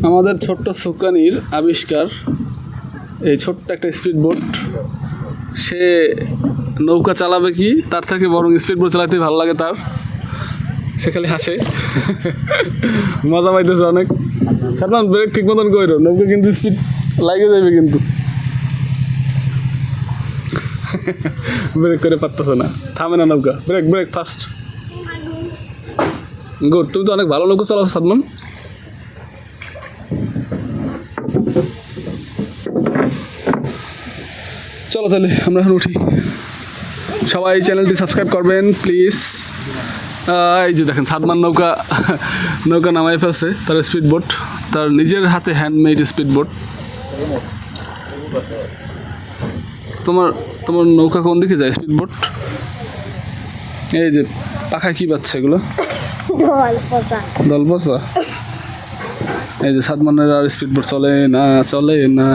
আমাদের ছোট্ট সুকানির আবিষ্কার এই ছোট্ট একটা স্পিড বোট। সে নৌকা চালাবে কি তার থেকে বরং স্পিড বোট চালাতে ভালো লাগে তার। সে খালি হাসে, মজা পাইতেছে অনেক। সাধারণ ব্রেক ঠিক মতন করো, নৌকা কিন্তু স্পিড লাগে যাবে, কিন্তু ব্রেক করে পারতেছে না, থামে না নৌকা। Brake brake fast, good. তুমি তো অনেক ভালো নৌকা চালাও সাদমান। চলো তাহলে আমরা এখন উঠি। সবাই চ্যানেলটি সাবস্ক্রাইব করবেন প্লিজ। এই যে দেখেন সাদমান নৌকা নৌকা নামাই ফেলছে, তার স্পিড বোট, তার নিজের হাতে হ্যান্ডমেড স্পিড বোট। তোমার তোমার নৌকা কোন দিকে যায় স্পিড বোট? এই যে পাখায় কি পাচ্ছে এগুলো? দলপচা। এই যে সাদমানের আর স্পিড বোট চলে না, চলে না।